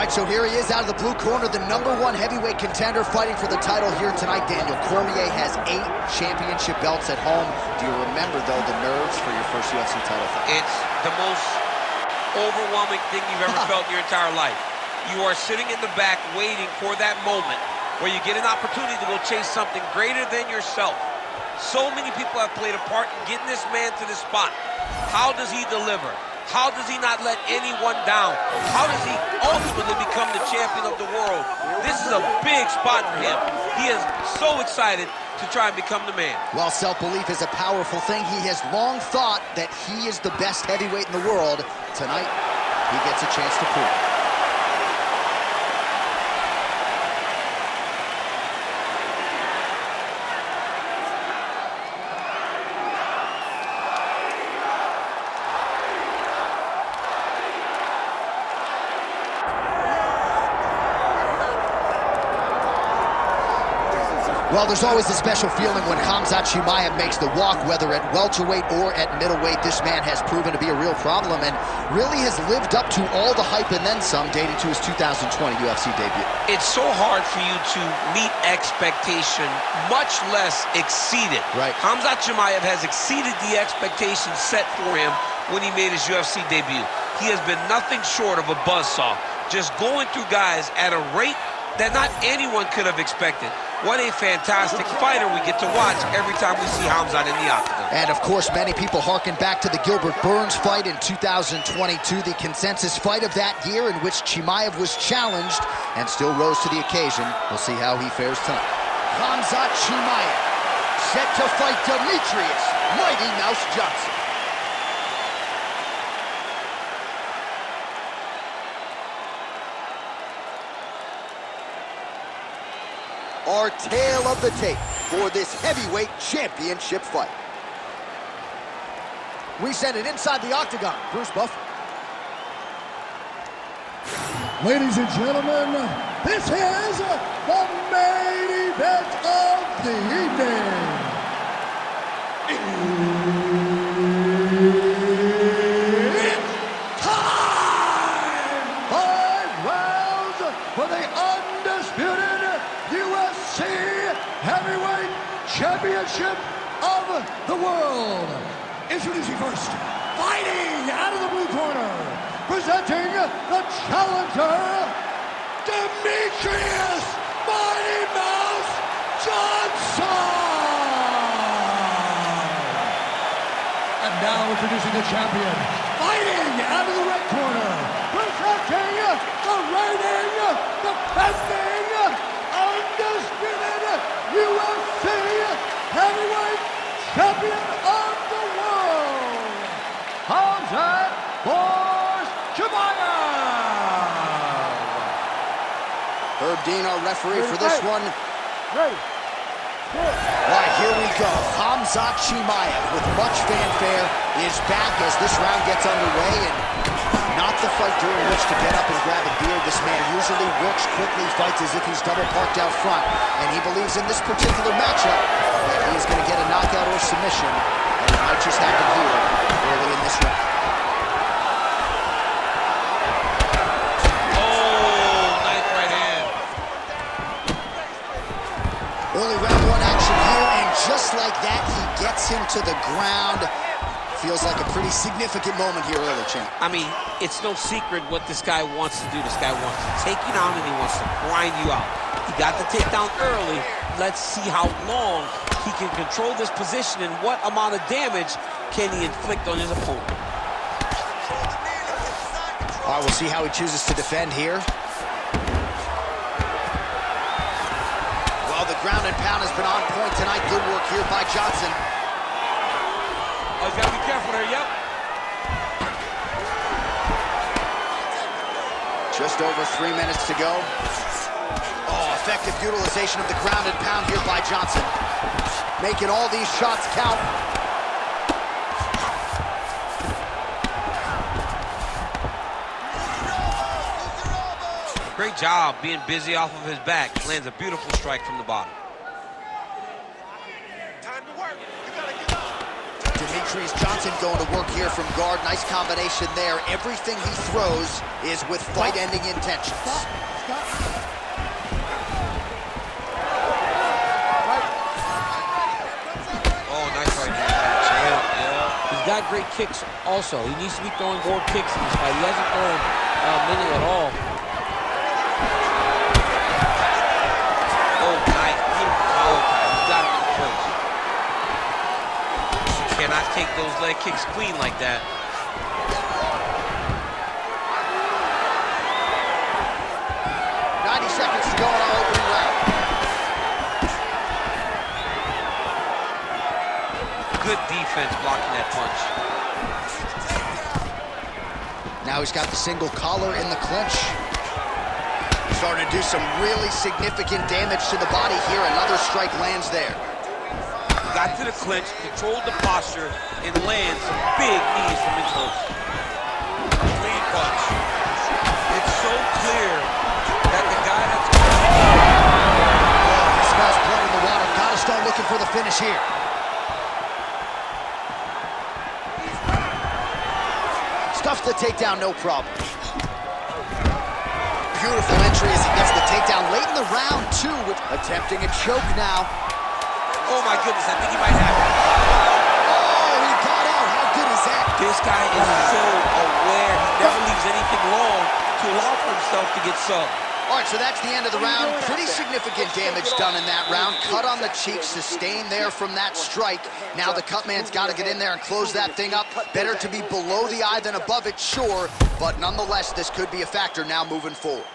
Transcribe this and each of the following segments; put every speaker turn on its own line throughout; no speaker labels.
right, so here he is out of the blue corner, the #1 heavyweight contender fighting for the title here tonight. Daniel Cormier has 8 championship belts at home. Do you remember, though, the nerves for your first UFC title fight?
It's the most overwhelming thing you've ever felt in your entire life. You are sitting in the back waiting for that moment where you get an opportunity to go chase something greater than yourself. So many people have played a part in getting this man to this spot. How does he deliver? How does he not let anyone down? How does he ultimately become the champion of the world? This is a big spot for him. He is so excited to try and become the man.
Well, self-belief is a powerful thing. He has long thought that he is the best heavyweight in the world. Tonight, he gets a chance to prove it. Well, there's always a special feeling when Khamzat Chimaev makes the walk, whether at welterweight or at middleweight. This man has proven to be a real problem and really has lived up to all the hype and then some, dating to his 2020 UFC debut.
It's so hard for you to meet expectation, much less exceed it.
Right.
Khamzat Chimaev has exceeded the expectations set for him when he made his UFC debut. He has been nothing short of a buzzsaw, just going through guys at a rate that not anyone could have expected. What a fantastic fighter we get to watch every time we see Khamzat in the Octagon.
And of course, many people harken back to the Gilbert Burns fight in 2022, the consensus fight of that year in which Chimaev was challenged and still rose to the occasion. We'll see how he fares tonight. Khamzat Chimaev, set to fight Demetrious, Mighty Mouse Johnson. Our tale of the tape for this heavyweight championship fight. We send it inside the Octagon. Bruce Buffer.
Ladies and gentlemen, this is the main event of the evening. It's time! 5 rounds for the undisputed UFC Heavyweight Championship of the world. Introducing first, fighting out of the blue corner, presenting the challenger, Demetrious Mighty Mouse Johnson. And now introducing the champion, fighting out of the red corner, presenting the reigning, defending, undisputed UFC Heavyweight Champion of the world, Khamzat Chimaev.
Herb Dean, our referee for this one.
Ready.
All right, here we go. Khamzat Chimaev, with much fanfare, is back as this round gets underway, and not the fight during which to get up and grab a beer. This man usually works quickly, fights as if he's double parked out front, and he believes in this particular matchup that he is going to get a knockout or submission, and it might just happen here early in this round.
Oh, nice right hand.
Early round 1 action here, and just like that, he gets him to the ground. Feels like a pretty significant moment here early, champ.
I mean, it's no secret what this guy wants to do. This guy wants to take you down and he wants to grind you out. He got the takedown early. Let's see how long he can control this position and what amount of damage can he inflict on his opponent.
All right, we'll see how he chooses to defend here. Well, the ground and pound has been on point tonight. Good work here by Johnson.
Oh, he's got to be careful there, yep.
Just over 3 minutes to go. Oh, effective utilization of the ground and pound here by Johnson. Making all these shots count.
Great job being busy off of his back. Lands a beautiful strike from the bottom.
Time to work. You gotta get up. Demetrious Johnson going to work here from guard. Nice combination there. Everything he throws is with fight-ending intentions.
Oh, nice right hand. Yeah.
He's got great kicks also. He needs to be throwing more kicks in this fight. He hasn't thrown many at all.
Oh, nice. Beautiful collar tie. He's got him in place. Cannot take those leg kicks clean like that.
Seconds to go in our opening round.
Good defense blocking that punch.
Now he's got the single collar in the clinch. Starting to do some really significant damage to the body here. Another strike lands there.
Got to the clinch, controlled the posture, and lands some big knees from his hooks. Clean punch. It's so clear that the guy that's...
Oh, he smells blood in the water. Gotta start looking for the finish here. Stuffs the takedown, no problem. Beautiful entry as he gets the takedown late in the round, too, with attempting a choke now.
Oh, my goodness, I think he might have it.
Oh, he got out. How good is that?
This guy is so aware. He never leaves anything long to allow for himself to get subbed.
All right, so that's the end of the round. Pretty significant damage done in that round. Cut on the cheek, sustained there from that strike. Now the cut man's got to get in there and close that thing up. Better to be below the eye than above it, sure. But nonetheless, this could be a factor now moving forward.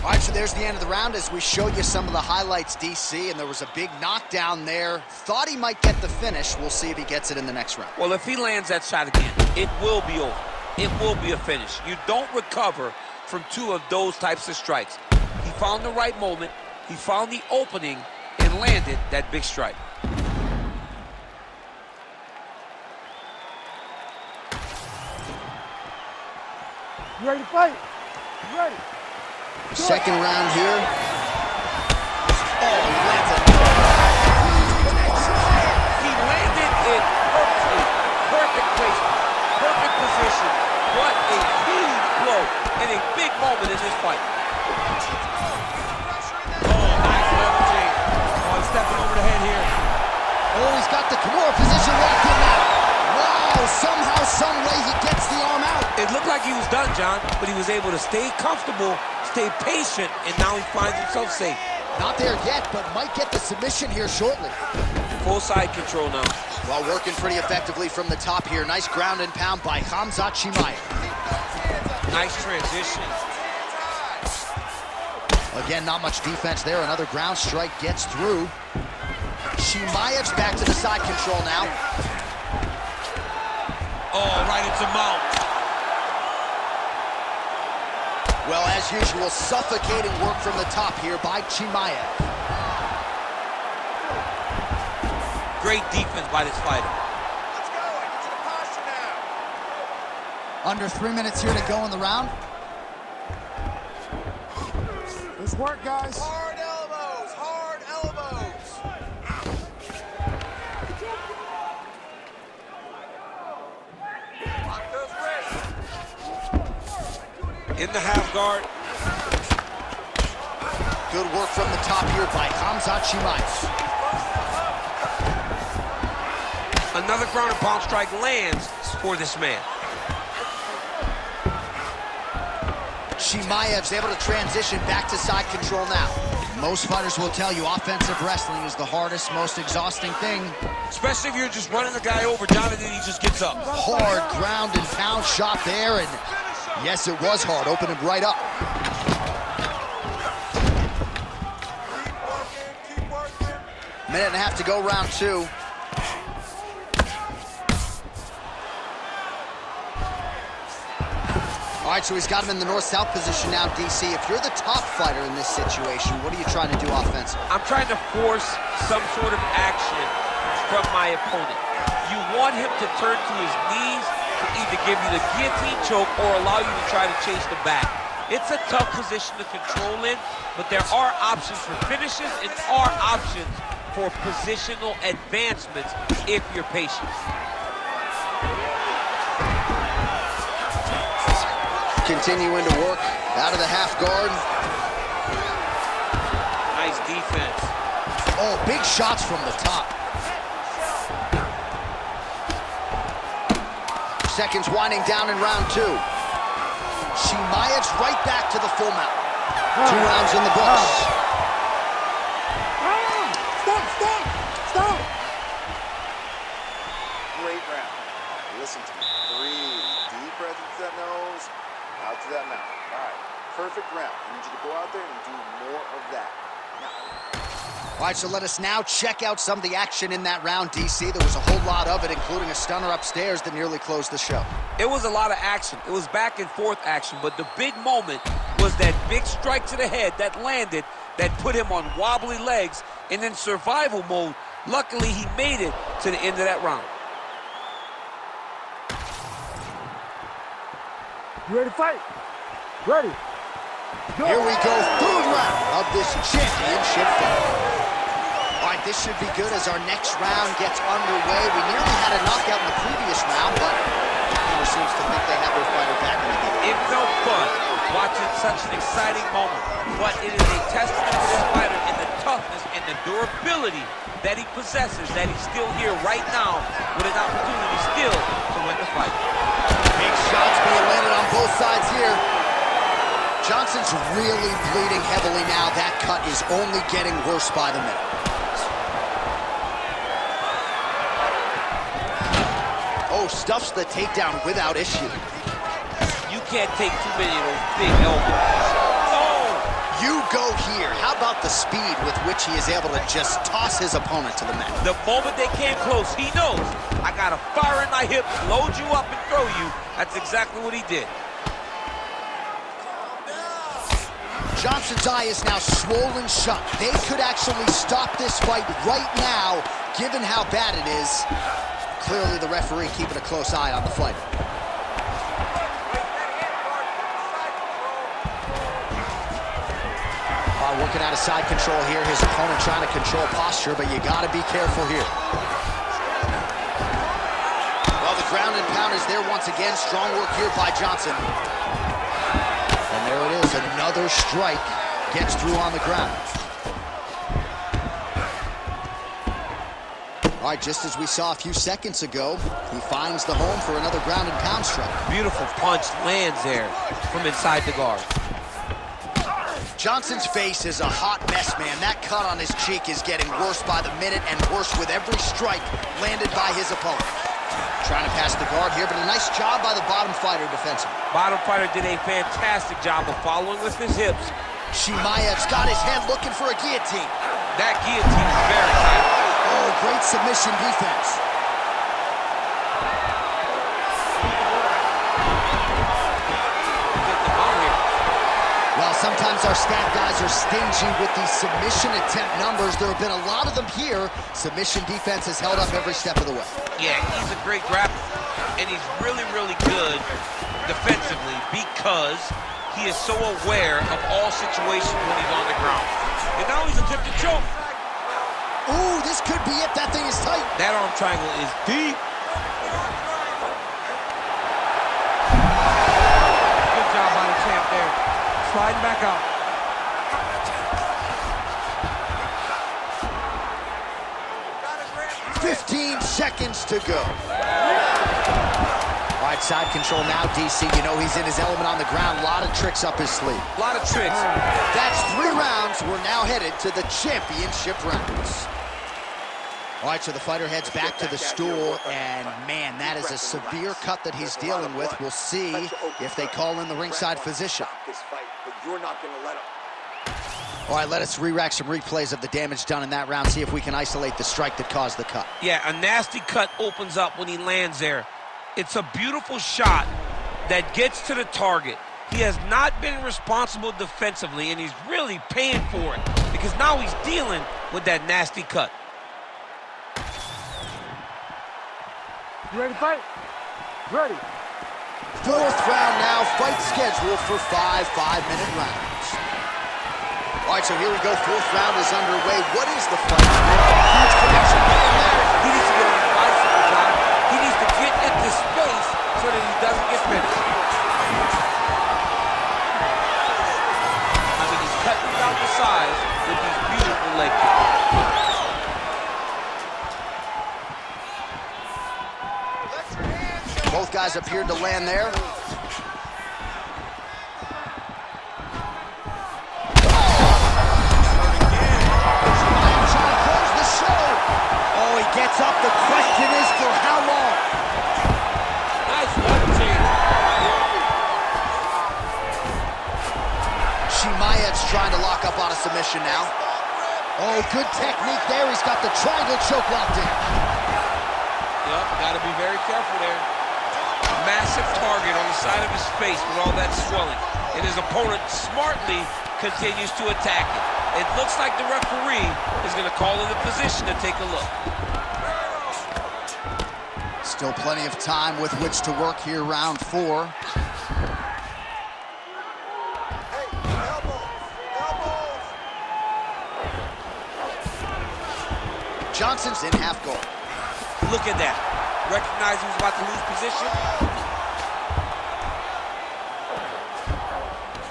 All right, so there's the end of the round as we show you some of the highlights, DC, and there was a big knockdown there. Thought he might get the finish. We'll see if he gets it in the next round.
Well, if he lands that shot again, it will be over. It will be a finish. You don't recover from two of those types of strikes. He found the right moment, he found the opening, and landed that big strike.
You ready to fight? You ready?
Second round here. Oh, he lands it.
He landed it perfectly. Perfect placement, perfect position. What a huge blow and a big moment in this fight. Oh, nice leveraging. Oh, he's stepping over the head here.
Oh, he's got the Kimura position locked in now. Wow, somehow, some way he gets the arm out.
It looked like he was done, John, but he was able to stay comfortable, stay patient, and now he finds himself safe.
Not there yet, but might get the submission here shortly.
Full side control now.
Well, working pretty effectively from the top here. Nice ground and pound by Khamzat Chimaev.
Nice transition.
Again, not much defense there. Another ground strike gets through. Chimaev's back to the side control now.
Oh, right into mount.
Well, as usual, suffocating work from the top here by Chimaev.
Great defense by this fighter.
Let's go. I get to the posture now.
Under 3 minutes here to go in the round.
Let's work, guys.
Hard elbows. Hard elbows. Lock those wrists.
In the half guard.
Good work from the top here by Khamzat Chimaev.
Another ground and pound strike lands for this man.
Chimaev's able to transition back to side control now. Most fighters will tell you offensive wrestling is the hardest, most exhausting thing.
Especially if you're just running the guy over, John, and then he just gets up.
Hard ground and pound shot there, and yes, it was hard, opening right up.
Keep working.
Minute and a half to go, round two. All right, so he's got him in the north-south position now, DC. If you're the top fighter in this situation, what are you trying to do offensively?
I'm trying to force some sort of action from my opponent. You want him to turn to his knees to either give you the guillotine choke or allow you to try to chase the back. It's a tough position to control in, but there are options for finishes and are options for positional advancements if you're patient.
continuing to work out of the half guard.
Nice defense.
Oh, big shots from the top. Seconds winding down in round 2. Chimaev's right back to the full mount. 2 rounds in the books.
Stop!
Great round. Listen to me. 3 deep breaths into that nose, out to that mouth. All right, perfect round. I need you to go out there and do more of that. Now.
All right, so let us now check out some of the action in that round, DC. There was a whole lot of it, including a stunner upstairs that nearly closed the show.
It was a lot of action. It was back and forth action, but the big moment was that big strike to the head that landed, that put him on wobbly legs, and in survival mode, luckily he made it to the end of that round.
You ready to fight? Ready. Go.
Here we go, 3rd round of this championship fight. All right, this should be good as our next round gets underway. We nearly had a knockout in the previous round, but everyone seems to think they have their fighter back in the game.
It felt fun watching such an exciting moment, but it is a testament to this fighter in the toughness and the durability that he possesses, that he's still here right now with an opportunity still to win the fight.
Big shots being landed on both sides here. Johnson's really bleeding heavily now. That cut is only getting worse by the minute. Oh, stuffs the takedown without issue.
You can't take too many of those big elbows. Oh!
You go here. How about the speed with which he is able to just toss his opponent to the mat?
The moment they came close, he knows, I got a fire in my hip, load you up and throw you. That's exactly what he did.
Johnson's eye is now swollen shut. They could actually stop this fight right now, given how bad it is. Clearly the referee keeping a close eye on the fight. Working out of side control here. His opponent trying to control posture, but you got to be careful here. Well, the ground and pound is there once again. Strong work here by Johnson. And there it is. Another strike gets through on the ground. All right, just as we saw a few seconds ago, he finds the home for another ground and pound strike.
Beautiful punch lands there from inside the guard.
Johnson's face is a hot mess, man. That cut on his cheek is getting worse by the minute and worse with every strike landed by his opponent. Trying to pass the guard here, but a nice job by the bottom fighter defensively.
Bottom fighter did a fantastic job of following with his hips.
Chimaev's got his head looking for a guillotine.
That guillotine is very tight.
Oh, great submission defense. Well, sometimes our stat guys are stingy with these submission attempt numbers. There have been a lot of them here. Submission defense has held up every step of the way.
Yeah, he's a great grappler, and he's really, really good defensively because he is so aware of all situations when he's on the ground. And now he's attempting to choke.
Ooh, this could be it. That thing is tight.
That arm triangle is deep. Good job by the champ there. Sliding back out.
"15 seconds to go." All right, side control now, DC. You know he's in his element on the ground. A lot of tricks up his sleeve.
A lot of tricks.
That's 3 rounds. We're now headed to the championship rounds. All right, so the fighter heads back to the stool, and man, that is a severe cut that he's dealing with. We'll see if they call in the ringside physician. All right, let us re-rack some replays of the damage done in that round, see if we can isolate the strike that caused the cut.
Yeah, a nasty cut opens up when he lands there. It's a beautiful shot that gets to the target. He has not been responsible defensively, and he's really paying for it because now he's dealing with that nasty cut.
You ready to fight? Ready.
4th round now, fight scheduled for 5 5-minute rounds. All right, so here we go. 4th round is underway. What is the fight? Huge connection going there.
He needs to get on the bicycle, John. He needs to get into space so that he doesn't get finished. size with these beautiful leg kicks.
Both guys appeared to land there. Oh, he gets up. The question is for how long?
Nice weapon change.
Chimaev's trying to lock up on a submission now. Oh, good technique there. He's got the triangle choke locked in.
Yep, got to be very careful there. Massive target on the side of his face with all that swelling. And his opponent smartly continues to attack it. It looks like the referee is going to call in the position to take a look.
Still plenty of time with which to work here, round 4. Johnson's in half guard.
Look at that. Recognize he was about to lose position.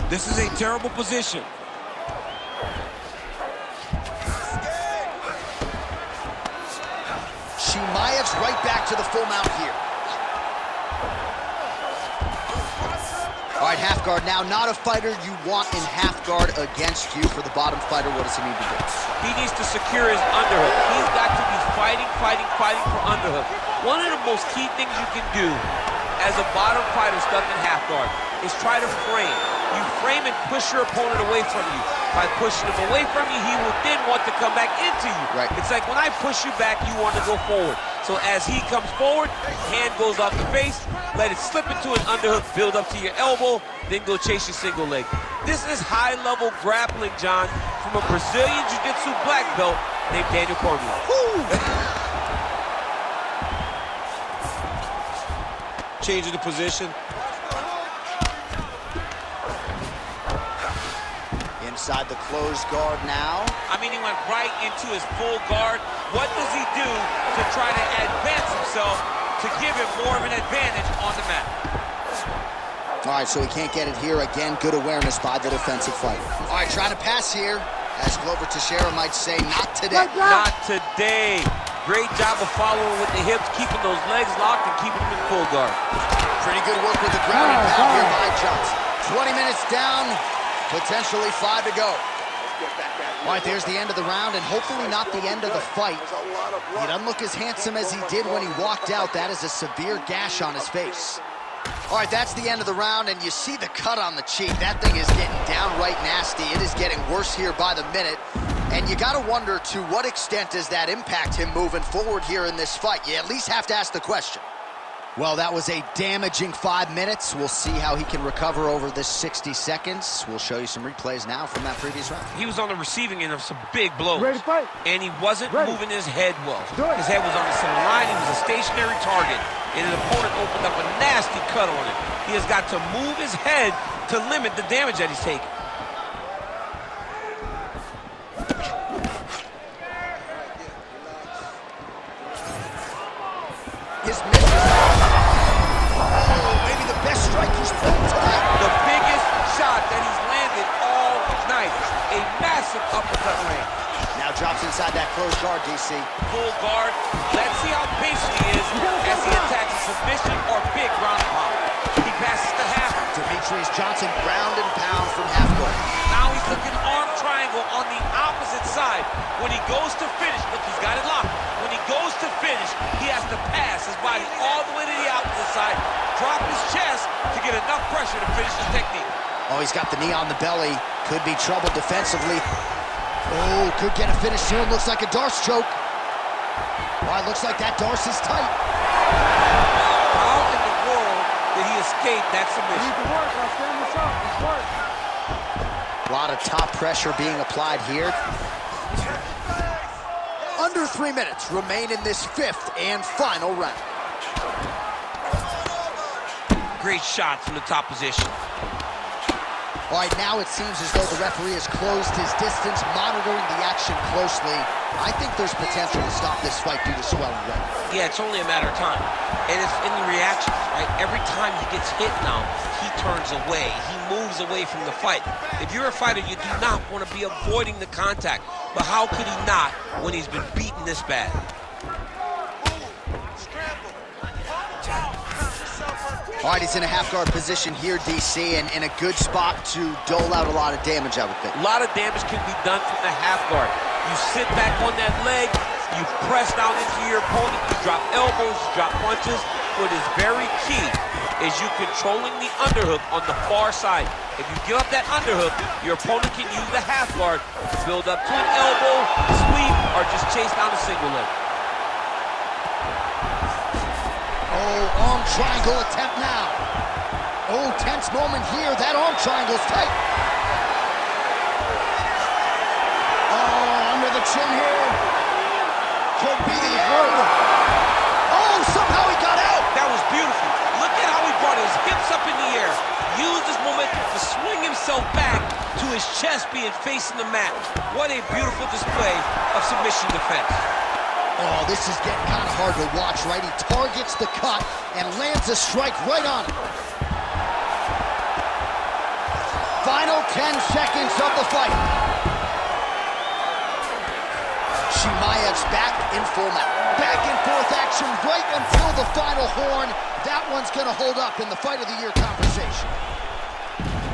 This is a terrible position.
Chimaev's right back to the full mount here. All right, half guard now. Not a fighter you want in half guard against you. For the bottom fighter, what does he need to do?
He needs to secure his underhook. He's got to be fighting for underhook. One of the most key things you can do as a bottom fighter stuck in half guard is try to frame. You frame and push your opponent away from you. By pushing him away from you, he will then want to come back into you.
Right.
It's like when I push you back, you want to go forward. So as he comes forward, hand goes off the face, let it slip into an underhook, build up to your elbow, then go chase your single leg. This is high-level grappling, John, from a Brazilian Jiu-Jitsu black belt named Daniel Cormier. Changing the position.
Inside the closed guard now.
I mean, he went right into his full guard. What does he do to try to advance himself to give him more of an advantage on the mat?
All right, so he can't get it here. Again, good awareness by the defensive fighter. All right, trying to pass here. As Glover Teixeira might say, not today.
Not today. Great job of following with the hips, keeping those legs locked and keeping them in full guard.
Pretty good work with the ground and pound here by Johnson. 20 minutes down, potentially 5 to go. All right, there's the end of the round, and hopefully not the end of the fight. He doesn't look as handsome as he did when he walked out. That is a severe gash on his face. All right, that's the end of the round, and you see the cut on the cheek. That thing is getting downright nasty. It is getting worse here by the minute. And you got to wonder, to what extent does that impact him moving forward here in this fight? You at least have to ask the question. Well, that was a damaging 5 minutes. We'll see how he can recover over this 60 seconds. We'll show you some replays now from that previous round.
He was on the receiving end of some big blows.
Ready to fight?
And he wasn't moving his head well.
Do it.
His head was on the center line. He was a stationary target. And his opponent opened up a nasty cut on him. He has got to move his head to limit the damage that he's taking.
His misses. Oh, maybe the best strike he's thrown tonight.
The biggest shot that he's landed all night. A massive uppercut land.
Now drops inside that closed guard, DC.
Full guard. Let's see how patient he is as he attacks a submission or big ground and pound. He passes the half.
Demetrious Johnson, ground and pound from half guard.
Now he's looking arm triangle on the opposite side. When he goes to finish, look, he's got it locked. When he goes to finish, he has to pass his body all the way to the opposite side, drop his chest to get enough pressure to finish his technique.
Oh, he's got the knee on the belly. Could be trouble defensively. Oh, could get a finish soon. Looks like a Darce choke. Oh, it looks like that Darce is tight.
How in the world did he escape that submission?
Need to work. I'll stand this up. Let's work.
A lot of top pressure being applied here. Under 3 minutes remain in this 5th and final round.
Great shot from the top position.
All right, now it seems as though the referee has closed his distance, monitoring the action closely. I think there's potential to stop this fight due to swelling red.
Yeah, it's only a matter of time. And it's in the reactions, right? Every time he gets hit now, he turns away. He moves away from the fight. If you're a fighter, you do not want to be avoiding the contact. But how could he not when he's been beaten this bad?
All right, he's in a half-guard position here, DC, and in a good spot to dole out a lot of damage, I would think.
A lot of damage can be done from the half guard. You sit back on that leg, you press down into your opponent, you drop elbows, you drop punches. What is very key is you controlling the underhook on the far side. If you give up that underhook, your opponent can use the half guard to build up to an elbow, sweep, or just chase down a single leg.
Oh, arm triangle attempt now. Oh, tense moment here. That arm triangle's tight. Oh, under the chin here. Could be the end. Oh, somehow he got out.
That was beautiful. Look at how he brought his hips up in the air. Used his momentum to swing himself back to his chest being facing the mat. What a beautiful display of submission defense.
Oh, this is getting kind of hard to watch, right? He targets the cut and lands a strike right on it. Final 10 seconds of the fight. Chimaev's back in full mat. Back and forth action right until the final horn. That one's going to hold up in the Fight of the Year conversation.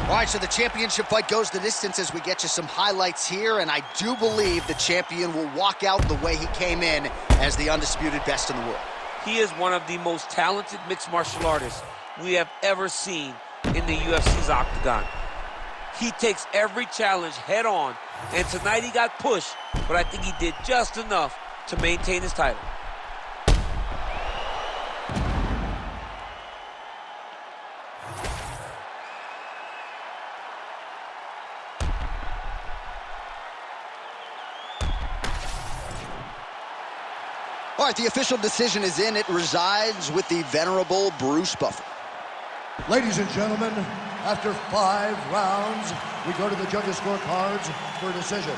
All right, so the championship fight goes the distance as we get you some highlights here, and I do believe the champion will walk out the way he came in as the undisputed best in the world.
He is one of the most talented mixed martial artists we have ever seen in the UFC's Octagon. He takes every challenge head on, and tonight he got pushed, but I think he did just enough to maintain his title.
All right, the official decision is in. It resides with the venerable Bruce Buffer.
Ladies and gentlemen, after 5 rounds, we go to the judges' scorecards for a decision.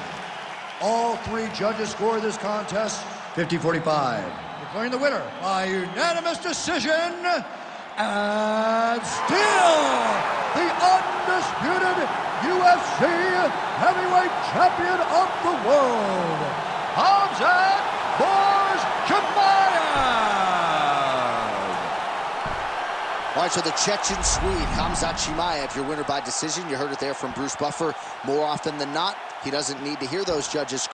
All 3 judges score this contest 50-45. Declaring the winner by unanimous decision, and still the undisputed UFC heavyweight champion of the world, Khamzat Chimaev.
All right, so the Chechen Swede, Khamzat Chimaev, your winner by decision. You heard it there from Bruce Buffer. More often than not, he doesn't need to hear those judges.